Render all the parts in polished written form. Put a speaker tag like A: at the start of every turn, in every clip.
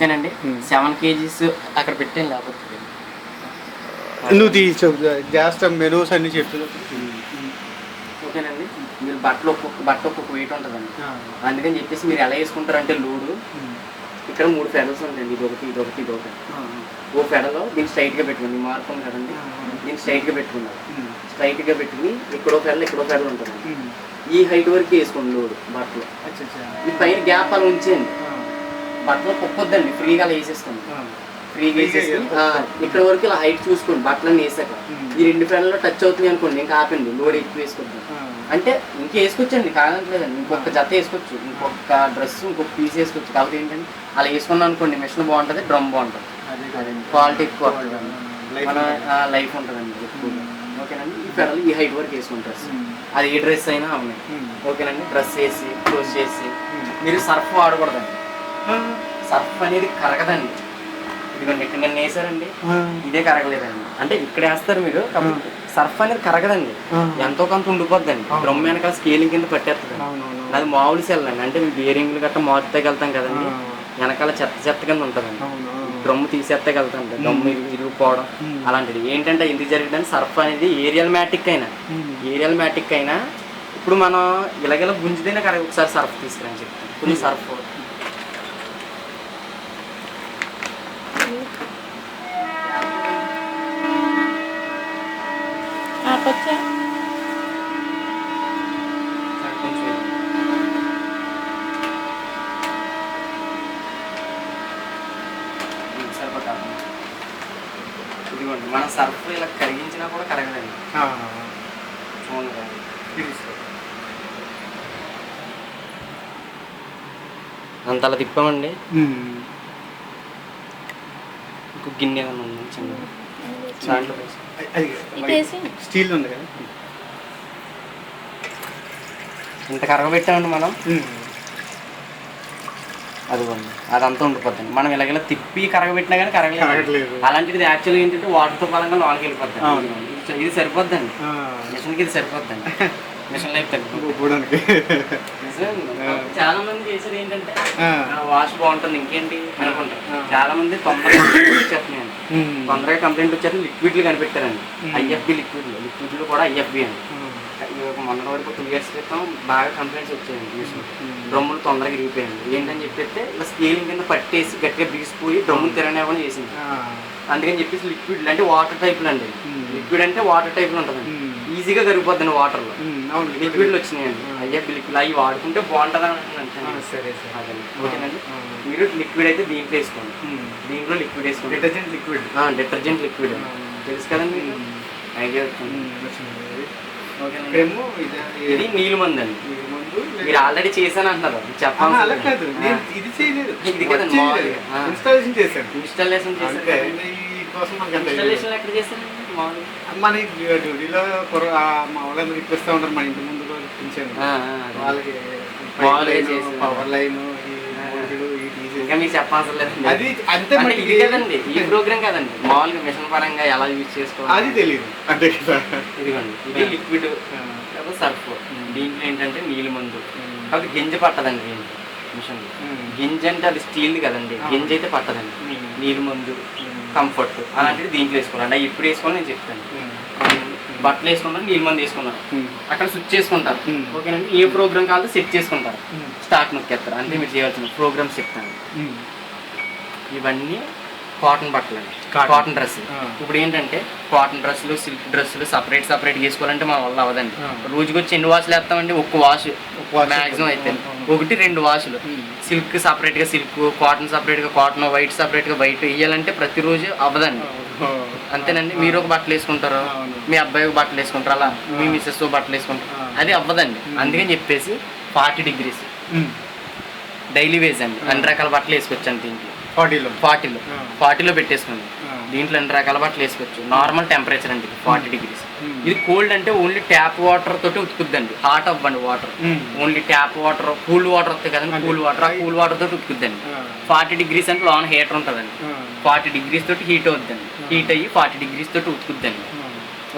A: ఓకేనండి. 7 kgs అక్కడ పెట్టాను లేకపోతే
B: నువ్వు చేస్తా మెనూస్ అన్ని చెప్తున్నప్పుడు.
A: ఓకేనండి. మీరు బట్ట ఒక్కొక్క వెయిట్ ఉంటుందండి. అందుకని చెప్పేసి మీరు ఎలా వేసుకుంటారంటే లోడు ఇక్కడ 3 ఫెడల్స్ ఉంటాయండి. ఇదొకటి ఓ ఫెడలో దీన్ని స్ట్రైట్గా పెట్టుకోండి. మార్పు ఉంది కదండి, దీన్ని స్ట్రైట్గా పెట్టుకున్నారు. స్ట్రైట్గా పెట్టుకుని ఇక్కడో ఫెడల్ ఉంటుందండి. ఈ హైట్ వరకు వేసుకోండి లోడు బట్టలు. ఈ పైన గ్యాప్ అలా ఉంచేయండి. బట్టలు పొక్కొద్దండి, ఫ్రీగా అలా వేసేసుకోండి. ఫ్రీగా వేసేసుకుని ఇక్కడ వరకు ఇలా హైట్ చూసుకోండి. బట్టలన్నీ వేసాక ఈ 2 ఫెడల్లో టచ్ అవుతుంది అనుకోండి, ఇంకా ఆపండి. లోడ్ ఎక్కువ వేసుకోవద్దు. అంటే ఇంక వేసుకోవచ్చండి, కాదంటలేదండి. ఇంకొక జత వేసుకోవచ్చు, ఇంకొక డ్రెస్ ఇంకొక పీస్ వేసుకోవచ్చు. కాబట్టి ఏంటంటే అలా వేసుకున్నాం అనుకోండి, మిషన్ బాగుంటుంది, డ్రమ్ బాగుంటుంది, క్వాలిటీ ఎక్కువ మన లైఫ్ ఉంటుందండి ఎక్కువగా. ఓకేనండి. ఈ ఫెడల్ ఈ హైట్ వరకు వేసుకుంటారు. అది ఏ డ్రెస్ అయినా అవునాయి. ఓకేనండి. డ్రెస్ వేసి క్లోజ్ చేసి మీరు సర్ఫ్ వాడకూడదండి. సర్ఫ్ అనేది కరగదండి. ఇదిగోండి ఇక్కడ నేను వేసారండి, ఇదే కరగలేదండి. అంటే ఇక్కడ వేస్తారు మీరు, సర్ఫ్ అనేది కరగదండి, ఎంతో కొంత ఉండిపోద్దండి. డ్రమ్ వెనకాల స్కేలింగ్ కింద పట్టేస్తుంది. అది మామూలు సెల్ అండి. అంటే బేరింగ్లు గట్రా మార్చుతాకి వెళ్తాం కదండి, వెనకాల చెత్త కింద ఉంటుందండి. డ్రమ్ తీసేస్తాకి వెళ్తాం, డ్రమ్ ఇరిగిపోవడం అలాంటిది. ఏంటంటే ఎందుకు జరిగిందని సర్ఫ్ అనేది ఏరియల్ మ్యాటిక్ అయినా ఇప్పుడు మనం ఇలాగెలా గుంజితేనే కరెక్ట్. ఒకసారి సర్ఫ్ తీసుకురని చెప్తాను. కొంచెం సర్ఫ్ ఇదిగోండి. మనం సర్ఫ్ ఇలా కరిగించినా కూడా కరగదండి. చూడండి, అంతలా తిప్పామండి. ఇంకో గిన్నె ఏదైనా ఉంది చిన్నది, దాంట్లో
B: స్టీల్ ఉంది కదా,
A: ఇంత కరగబెట్టామండి మనం. అదిగోండి, అదంతా ఉండిపోతుంది. మనం ఇలాగ తిప్పి కరగబెట్టినా కానీ కరగలేదు. అలాంటిది యాక్చువల్గా ఏంటంటే వాటర్తో పరంగా లోనికి వెళ్ళిపోతుంది. ఇది సరిపోద్దండి, మిషన్కి ఇది సరిపోద్దండి. Mission life తగ్గిపోవడానికి. చాలా మంది చేసేది ఏంటంటే వాష్ బాగుంటుంది ఇంకేంటి అనుకుంటారు. చాలా మంది తొందరగా కంప్లైంట్ వచ్చారు. లిక్విడ్లు కనిపెట్టారండి, ఐఎఫ్బి లిక్విడ్లు కూడా ఐఎఫ్బి అండి. మొన్న వరకు 2 years క్రితం బాగా కంప్లైంట్స్ వచ్చాయండి. మిషన్ డ్రమ్ములు తొందరగా ఇరిగిపోయాయండి. ఏంటని చెప్పేస్తే ఇలా స్కేలింగ్ కింద పట్టేసి గట్టిగా బీసిపోయి డ్రమ్ములు తిరగనివ్వకుండా చేసింది. అందుకని చెప్పేసి లిక్విడ్లు అంటే వాటర్ టైప్లు అండి. లిక్విడ్ అంటే వాటర్ టైప్లు ఉంటుందండి, ఈజీగా కరిగిపోద్దండి వాటర్లో. లిక్విడ్లు వచ్చినాయండి, ఐఎఫ్బి లిక్విడ్. అవి వాడుకుంటే బాగుంటుంది అని. సరే అదండి. ఓకేనండి. మీరు లిక్విడ్ అయితే దీంట్లో వేసుకోండి, దీంట్లో లిక్విడ్ వేసుకోండి. డిటర్జెంట్ లిక్విడ్ తెలుసు కదండి, ఐడియా వచ్చింది. ఇది నీళ్ళు మందు అండి. మీరు ఆల్రెడీ చేశాను అంటున్నారు, చెప్పాలి. ఇది కదండి
B: ఇన్స్టాలేషన్ చేశాను.
A: ఇన్స్టాలేషన్ ఎక్కడ చేశాను?
B: మన డ్యూటీలో మా వాళ్ళందరూ ఇప్పిస్తూ ఉంటారు. మన ఇంటి ముందు వాళ్ళకి పవర్ లైన్
A: ఇంకా మీకు చెప్పాల్సిన లేదు. అది అంతే. ఇది కదండి, ఈ ప్రోగ్రామ్ కదండి, మామూలుగా మిషన్ పరంగా ఎలా యూజ్ చేసుకోవాలి
B: అది తెలియదు. అంటే
A: ఇదిగోండి, ఇది లిక్విడ్ సర్ఫ్. దీంట్లో ఏంటంటే నీళ్ళు మందు. కాబట్టి గింజ పట్టదండి దీంట్లో మిషన్. గింజ అంటే అది స్టీల్ కదండి, గింజ అయితే పట్టదండి. నీళ్ళు మందు, కంఫర్ట్ అలాంటిది దీంట్లో వేసుకోవాలండి. అవి ఎప్పుడు వేసుకోవాలి నేను చెప్తాను. బట్టలు వేసుకున్నారు, నీళ్ళు మంది వేసుకున్నారు, అక్కడ స్విచ్ చేసుకుంటారు. ఓకేనండి. ఏ ప్రోగ్రామ్ కావాలో సెట్ చేసుకుంటారు, స్టార్ట్ నొక్కేస్తారు. అంటే మీరు చేయాల్సిన ప్రోగ్రామ్స్ చెప్తాను. ఇవన్నీ కాటన్ బట్టలు అండి, కాటన్ డ్రెస్సులు. ఇప్పుడు ఏంటంటే కాటన్ డ్రెస్సులు, సిల్క్ డ్రెస్సులు సపరేట్ వేసుకోవాలంటే మన వల్ల అవ్వదండి. రోజుకి వచ్చి 2 వాష్లు వేస్తామండి. ఒక్క వాష్ మ్యాక్సిమం అయితే 1-2 వాషులు. సిల్క్ సపరేట్గా సిల్క్, కాటన్ సపరేట్గా కాటన్, వైట్ సపరేట్గా వైట్ వేయాలంటే ప్రతిరోజు అవ్వదండి. అంతేనండి. మీరు ఒక బట్టలు వేసుకుంటారు, మీ అబ్బాయి ఒక బట్టలు వేసుకుంటారు, అలా మీ మిస్సెస్ బట్టలు వేసుకుంటారు, అది అవ్వదండి. అందుకని చెప్పేసి 40 degrees డైలీ వేజ్ అండి. 2 రకాల బట్టలు వేసుకోవచ్చండి దీంట్లో. 40లో పెట్టేసుకోండి. దీంట్లో 2 రకాల బట్టలు వేసుకోవచ్చు. నార్మల్ టెంపరేచర్ అండి 40 degrees. ఇది కోల్డ్ అంటే ఓన్లీ ట్యాప్ వాటర్ తోటి ఉతుకుద్దండి. హాట్ అవ్వండి water, only tap water, cool water వస్తాయి కదండి, కూల్ వాటర్ తోటి ఉతుకుద్దండి. 40 degrees అంటే లోన హీటర్ ఉంటుందండి, 40 degrees తోటి హీట్ అవుద్దండి. హీట్ అయ్యి 40 degrees తోటి ఉతుకుద్దండి.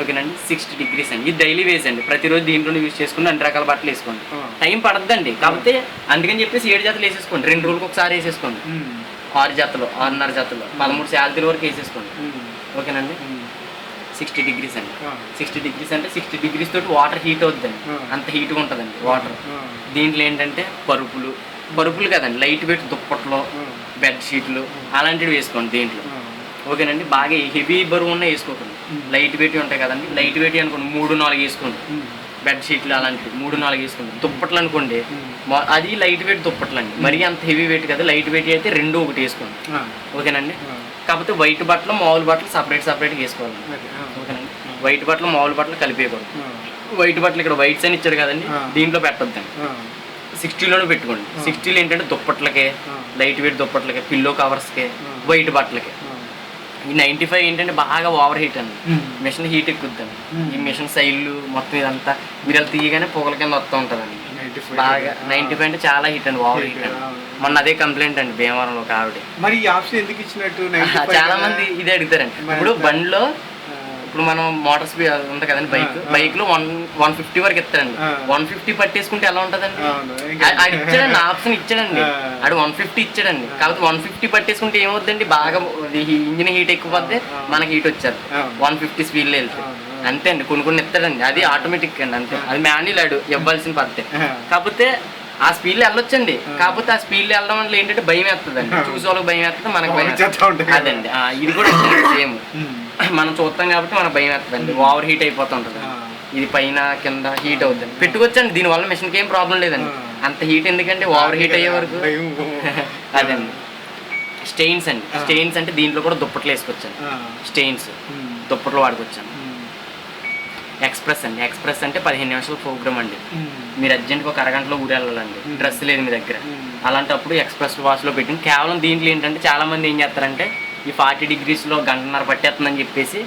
A: ఓకేనండి. 60 degrees అండి. ఇది డైలీ వేజ్ అండి. ప్రతిరోజు దీంట్లో యూజ్ చేసుకుని 2 రకాల బట్టలు వేసుకోండి. టైం పడద్దండి. కాకపోతే అందుకని చెప్పేసి 7 జతలు వేసేసుకోండి. 2 రోజులకు ఒకసారి వేసేసుకోండి. 6 జతలు 6.5 జతలు 13 శాలరీల వరకు వేసేసుకోండి. ఓకేనండి. 60 degrees అండి. 60 degrees అంటే 60 degrees తోటి వాటర్ హీట్ అవుతుందండి. అంత హీట్గా ఉంటుందండి వాటర్. దీంట్లో ఏంటంటే పరుపులు కదండి, లైట్ వెయిట్ దుప్పట్లు, బెడ్షీట్లు అలాంటివి వేసుకోండి దీంట్లో. ఓకేనండి. బాగా హెవీ బరువు ఉన్న వేసుకోకండి, లైట్ వెయిట్ ఉంటాయి కదండి, లైట్ వెయిట్ అనుకోండి 3-4 వేసుకోండి. బెడ్షీట్లు అలాంటివి 3-4 వేసుకోండి. దుప్పట్లు అనుకోండి అది లైట్ వెయిట్ దుప్పట్లు అండి, మరీ అంత హెవీ వెయిట్ కదా, లైట్ వెయిట్ అయితే 2-1 వేసుకోండి. ఓకేనండి. కాకపోతే వైట్ బట్టలు మామూలు బట్టలు సపరేట్గా వేసుకోవాలి. ఓకేనండి. వైట్ బట్టలు మామూలు బట్టలు కలిపేయకూడదు. వైట్ బట్టలు ఇక్కడ వైట్స్ అని ఇచ్చాడు కదండి, దీంట్లో పెట్టొద్దండి. 60లోనే పెట్టుకోండి. 60లో ఏంటంటే దుప్పట్లకే, లైట్ వెయిట్ దుప్పట్లకే, పిల్లో కవర్స్కే, వైట్ బట్టలకే. ఈ 95 ఏంటంటే బాగా ఓవర్ హీట్ అండి, మిషన్ హీట్ ఎక్కుద్దండి. ఈ మిషన్ సైడ్లు మొత్తం ఇదంతా మీరు అలా తీయగానే పొగల కింద వస్తూ ఉంటుందండి బాగా. 95 అంటే చాలా హీట్ అండి, ఓవర్ హీట్ అండి. మొన్న అదే కంప్లైంట్ అండి భీమవరంలో ఒక ఆవిడ.
B: మరి ఈ ఆప్షన్ ఎందుకు ఇచ్చినట్టు?
A: చాలా మంది ఇదే అడుగుతారండి. ఇప్పుడు బండిలో ఇప్పుడు మనం మోటార్ స్పీడ్ ఉంది కదండి, బైక్ లో 150 వరకు ఇస్తాడండి. 150 పట్టేసుకుంటే ఎలా ఉంటుందండి? అది ఇచ్చాడండి, ఆప్షన్ ఇచ్చాడండి, అది 150 ఇచ్చాడండి. కాబట్టి 150 పట్టేసుకుంటే ఏమవుతుందండి, బాగా ఇంజిన్ హీట్ ఎక్కువపోతే మనకి హీట్ వచ్చారు 150 స్పీడ్లో వెళ్తే. అంతే అండి, కొన్ని ఇస్తాడండి, అది ఆటోమేటిక్ అండి, అంతే. అది మాన్యువల్ ఆడు ఇవ్వాల్సిన పద్ధతి. కాకపోతే ఆ స్పీడ్లో వెళ్ళొచ్చండి, కాకపోతే ఆ స్పీడ్లో వెళ్ళడం వల్ల ఏంటంటే భయం వేస్తుందండి, చూసే వాళ్ళకి భయం వేస్తుంది, మనకు భయం వేస్తుంది. అదండి, ఇది కూడా సేమ్. మనం చూస్తాం కాబట్టి మనకు భయం వేస్తుందండి, ఓవర్ హీట్ అయిపోతుంటుంది. ఇది పైన కింద హీట్ అవుతుంది, పెట్టుకోవచ్చండి. దీనివల్ల మిషన్కి ఏం ప్రాబ్లం లేదండి. అంత హీట్ ఎందుకంటే ఓవర్ హీట్ అయ్యే వరకు. అదండి. స్టెయిన్స్ అండి, స్టెయిన్స్ అంటే దీంట్లో కూడా దుప్పట్లు వేసుకోవచ్చండి. స్టెయిన్స్ దుప్పట్లు వాడుకోవచ్చండి. ఎక్స్ప్రెస్ అండి, ఎక్స్ప్రెస్ అంటే 15 నిమిషాల ప్రోగ్రామ్ అండి. మీరు అర్జెంట్గా ఒక అరగంటలో ఊరు వెళ్ళాలండి, డ్రెస్ లేదు మీ దగ్గర, అలాంటప్పుడు ఎక్స్ప్రెస్ వాష్లో పెట్టి. కేవలం దీంట్లో ఏంటంటే చాలామంది ఏం చేస్తారంటే ఈ 40 degreesలో గంటన్నర పట్టేస్తుందని చెప్పేసి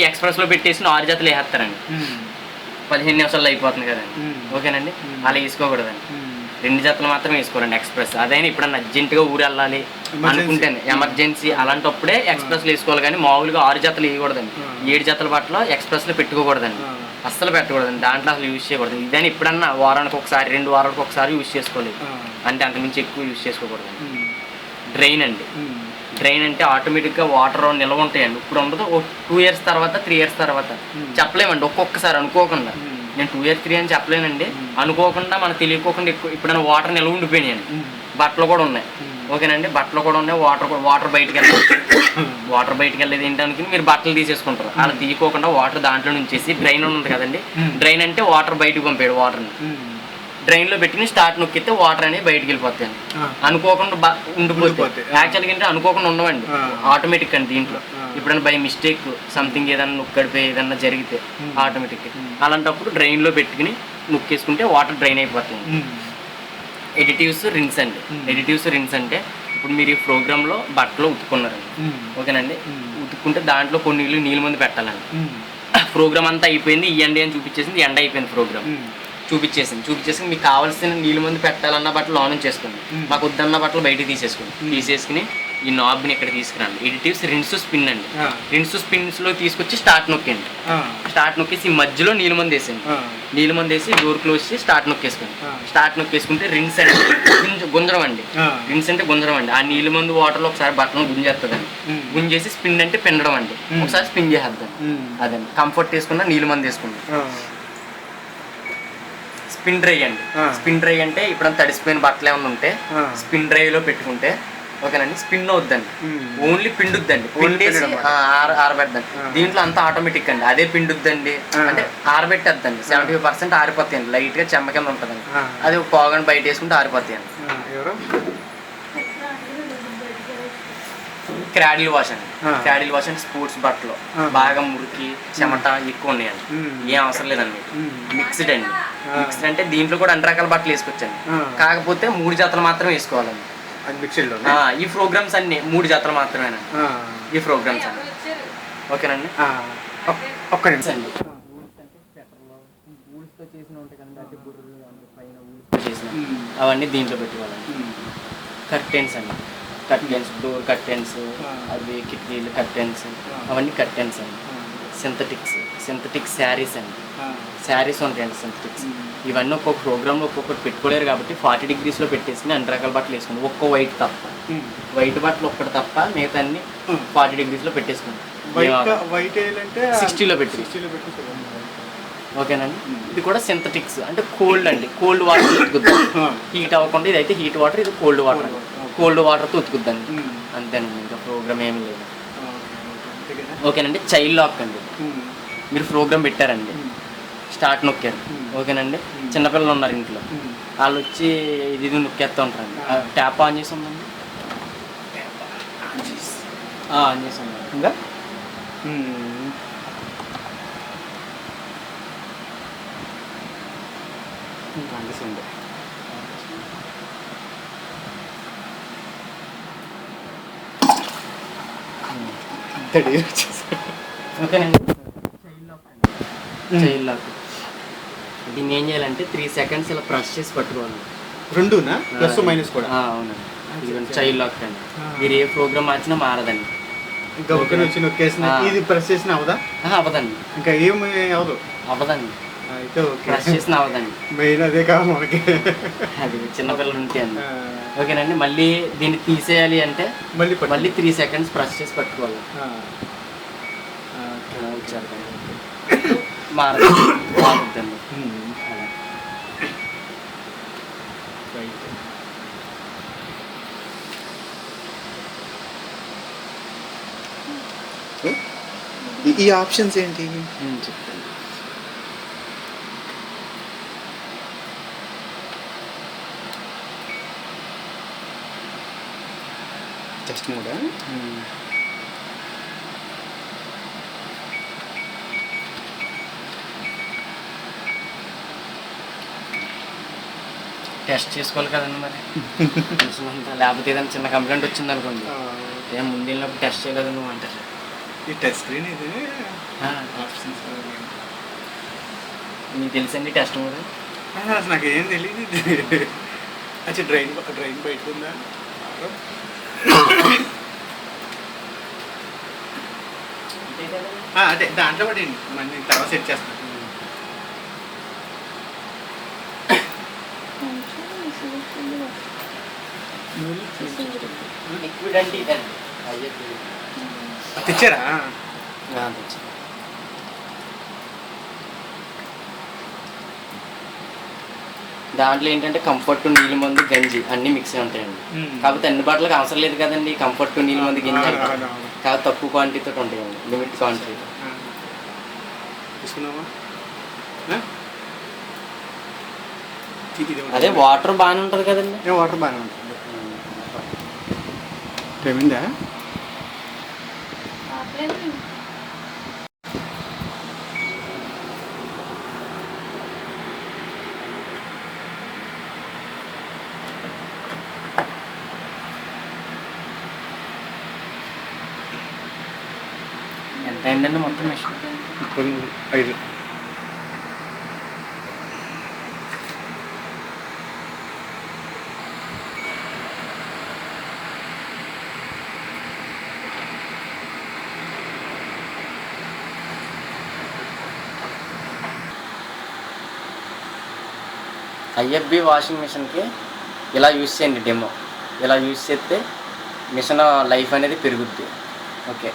A: ఎక్స్ప్రెస్లో పెట్టేసి 6 జతలు వేసేస్తారండి, 15 నిమిషాల్లో అయిపోతుంది కదండి. ఓకేనండి. అలా వేసుకోకూడదండి, 2 జతలు మాత్రం వేసుకోరండి ఎక్స్ప్రెస్. అదైనా ఇప్పుడన్నా అర్జెంటుగా ఊరు వెళ్ళాలి అనుకుంటేనే, ఎమర్జెన్సీ అలాంటప్పుడే ఎక్స్ప్రెస్లో వేసుకోవాలి. కానీ మామూలుగా 6 జతలు వేయకూడదండి, 7 జతల బట్టలు ఎక్స్ప్రెస్లో పెట్టుకోకూడదండి, అస్సలు పెట్టకూడదండి, దాంట్లో అసలు యూజ్ చేయకూడదు. ఇదని ఇప్పుడన్నా వారానికి ఒకసారి 2 వారాలకు ఒకసారి యూజ్ చేసుకోలేదు, అంటే అంతకుమించి ఎక్కువ యూజ్ చేసుకోకూడదండి. డ్రైన్ అండి, డ్రైన్ అంటే ఆటోమేటిక్గా వాటర్ నిల్వ ఉంటాయండి. ఇప్పుడు ఉండదు, 2 years తర్వాత 3 years తర్వాత చెప్పలేమండి. ఒక్కొక్కసారి అనుకోకుండా, నేను 2 years 3 అని చెప్పలేనండి, అనుకోకుండా మనకు తెలియకోకుండా ఎక్కువ ఇప్పుడైనా వాటర్ నిల్వ ఉండిపోయినాయండి. బట్టలు కూడా ఉన్నాయి. ఓకేనండి. బట్టలు కూడా ఉన్నాయి, వాటర్ బయటకు వెళ్ళాలి. వాటర్ బయటకు వెళ్ళేది ఏంటనుకుని మీరు బట్టలు తీసేసుకుంటారు. అలా తీయకోకుండా వాటర్ దాంట్లో నుంచేసి డ్రైన్ ఉంది కదండి, డ్రైన్ అంటే వాటర్ బయటకు పంపాడు. వాటర్ని డ్రైన్లో పెట్టుకుని స్టార్ట్ నొక్కితే వాటర్ అనేది బయటకు వెళ్ళిపోతాయండి. అనుకోకుండా ఉండిపోతే యాక్చువల్గా ఏంటంటే అనుకోకుండా ఉండవండి, ఆటోమేటిక్ అండి. దీంట్లో ఇప్పుడైనా బై మిస్టేక్ సంథింగ్ ఏదైనా నొక్కడిపోయి ఏదన్నా జరిగితే ఆటోమేటిక్, అలాంటప్పుడు డ్రైన్లో పెట్టుకుని నొక్కేసుకుంటే వాటర్ డ్రైన్ అయిపోతాయండి. ఎడిటివ్స్ రిన్స్ అండి, ఎడిటివ్స్ రిన్స్ అంటే ఇప్పుడు మీరు ఈ ప్రోగ్రాంలో బట్టలు ఉతుక్కున్నారండి. ఓకేనండి. ఉతుక్కుంటే దాంట్లో కొన్ని నీళ్ళ ముందు పెట్టాలండి. ప్రోగ్రామ్ అంతా అయిపోయింది, ఇవ్వండి అని చూపించేసింది, ఎండ అయిపోయింది ప్రోగ్రామ్, చూపించేసి మీకు కావాల్సిన నీళ్ళ ముందు పెట్టాలన్న బట్టలు ఆన్ చేసుకోండి, మాకు వద్దన్న బట్టలు బయటకు తీసేసుకుని ఈ నాబ్ని ఇక్కడ తీసుకురండి. ఎడిటివ్స్ రిన్స్ స్పిన్ అండి, రిన్స్ స్పిన్స్లో తీసుకొచ్చి స్టార్ట్ నొక్కండి. స్టార్ట్ నొక్కేసి మధ్యలో నీళ్ళ మంది వేసేయండి, నీళ్ళ మంది వేసి డోర్ క్లోజ్ చేసి స్టార్ట్ నొక్కేసుకోండి. స్టార్ట్ నొక్కేసుకుంటే రిన్స్ అంటే గుంజరం అండి, రిన్స్ అంటే గుంజరం అండి. ఆ నీళ్ళ మందు వాటర్లో ఒకసారి బట్టలు గుంజేస్తుందండి, గుంజేసి స్పిన్ అంటే పిండడం అండి, ఒకసారి స్పిన్ చేసేద్దాం. అదండి. కంఫర్ట్ వేసుకున్నా నీళ్ళ మంది వేసుకున్నాం. స్పిన్ డ్రై అండి, స్పిన్ డ్రై అంటే ఇప్పుడు తడిసిపోయిన బట్టలు ఏమైనా ఉంటే స్పిన్ డ్రైవ్లో పెట్టుకుంటే ఓకేనండి, స్పిన్ అవుద్దండి, ఓన్లీ పిండుద్దండి, పిండేసి ఆరబెద్దండి. దీంట్లో అంతా ఆటోమేటిక్ అండి, అదే పిండుద్దండి, అంటే ఆరబెట్టేద్దండి. 75% ఆరిపోతాయండి, లైట్గా చెమ్మ కింద ఉంటుందండి, అది ఒక పావుగంట బయట వేసుకుంటే ఆరిపోతాయండి. క్రాడిల్ వాష్ అండి, క్రాడిల్ వాష్ అంటే స్పోర్ట్స్ బట్టలు బాగా మురికి చెమట ఎక్కువ ఉన్నాయండి, ఏం అవసరం లేదండి. మిక్స్డ్ అండి, మిక్స్డ్ అంటే దీంట్లో కూడా అన్ని రకాల బట్టలు వేసుకోవచ్చండి, కాకపోతే 3 జతలు మాత్రం వేసుకోవాలండి. ఈ ప్రోగ్రామ్స్ అన్ని 3 జతలు మాత్రమేనండి, ఈ ప్రోగ్రామ్స్ అన్ని. ఓకేనండి.
B: ఒక్క నిమిషం అండి.
A: అవన్నీ దీంట్లో పెట్టుకోవాలండి. కర్టెన్స్ అండి, కర్టెన్స్, డోర్ కర్టెన్స్, అవి కిటికీలు కర్టెన్స్, అవన్నీ కర్టెన్స్ అండి. సింథటిక్స్ శారీస్ అండి, శారీస్ ఉంటాయండి సింథటిక్స్, ఇవన్నీ ఒక్కొక్క ప్రోగ్రామ్లో ఒక్కొక్కటి పెట్టుకోలేరు కాబట్టి 40 degreesలో పెట్టేసుకుని అన్ని రకాల బట్టలు వేసుకోండి. ఒక్క వైట్ తప్ప, వైట్ బట్టలు ఒక్కటి తప్ప మిగతా అన్ని 40 degreesలో పెట్టేసుకోండి.
B: వైట్ వేయాలంటే
A: 60లో పెట్టి ఓకేనండి. ఇది కూడా సింథటిక్స్ అంటే కోల్డ్ అండి, కోల్డ్ వాటర్ ఉతుకుద్దాం. హీట్ అవ్వకుండా ఇదైతే హీట్ వాటర్, ఇది కోల్డ్ వాటర్ అండి. కోల్డ్ వాటర్తో ఉతుకుద్దండి, అంతేనండి. ఇంకా ప్రోగ్రామ్ ఏమి లేదు. ఓకేనండి. చైల్డ్ లాక్ అండి. మీరు ప్రోగ్రామ్ పెట్టారండి, స్టార్ట్ నొక్కారు, ఓకేనండి. చిన్నపిల్లలు ఉన్నారు ఇంట్లో, వాళ్ళు వచ్చి ఇది నొక్కేస్తూ ఉంటారండి. ట్యాప్ ఆన్ చేసి ఉందండి, ఆన్ చేసి ఉందండి.
B: ఉందా?
A: అండి ఓకేనండి. చైల్డ్ లాక్ దీన్ని ఏం చేయాలంటే 3 seconds ఇలా ప్రెస్ చేసి పట్టుకోవాలి.
B: రెండునా? ప్లస్ మైనస్ కూడా?
A: అవునండి. ఇదిగోండి చైల్డ్ లాక్ అండి. మీరు ఏ ప్రోగ్రామ్ మార్చినా మారదండి.
B: గబుక్కని వచ్చి నొక్కేసిన ఇది ప్రెస్ చేసిన అవదా?
A: అవ్వదండి.
B: ఇంకా ఏమి అవదు?
A: అవ్వదండి.
B: అయితే ఓకే.
A: ప్రెస్ చేసిన అవ్వదండి.
B: మెయిన్ అదే కావాలి మనకి.
A: అది చిన్నపిల్లలు ఉంటే అండి. ఓకేనండి. మళ్ళీ దీన్ని తీసేయాలి అంటే మళ్ళీ 3 seconds ప్రెస్ చేసి పట్టుకోవాలి. మారుతుందండి.
B: ఈ ఆప్షన్స్ ఏంటి
A: చెప్తాను.
B: టెస్ట్ మోడా?
A: టెస్ట్ చేసుకోవాలి కదండి మరి. లేకపోతే ఏదైనా చిన్న కంప్లైంట్ వచ్చింది అనుకోండి, ఏం ముందు వెళ్ళినప్పుడు టెస్ట్ చేయలేదు నువ్వు అంటారు.
B: ఈ టచ్ స్క్రీన్ ఇది
A: మీకు తెలుసండి టెస్ట్ మోడ్?
B: నాకు ఏం తెలియదు. అచ్చా డ్రైన్ బయట ఉందా? అదే దాంట్లో పడండి, మళ్ళీ తర్వాత సెట్ చేస్తాను.
A: లిక్విడ్ అంటే ఇదండి.
B: తెచ్చారా?
A: దాంట్లో ఏంటంటే కంఫర్ట్, నీళ్ళ మందు, గంజి అన్నీ మిక్స్ ఉంటాయండి. కాకపోతే అన్ని బట్టలకు అవసరం లేదు కదండి కంఫర్ట్, నీళ్ళ మందు, గంజి అంటే. కాకపోతే తక్కువ క్వాంటిటీతో ఉంటాయండి, లిమిట్ క్వాంటిటీ. అదే వాటర్ బాగానే ఉంటుంది కదండి.
B: వాటర్ బాగానే ఉంటుంది. ఏమిందా?
A: ఎంత అయిందండి మొత్తం మిషన్?
B: 5.
A: ఐఎఫ్బి వాషింగ్ మిషన్కి ఇలా యూజ్ చేయండి డెమో. ఇలా యూజ్ చేస్తే మిషన్ లైఫ్ అనేది పెరుగుద్ది. ఓకే.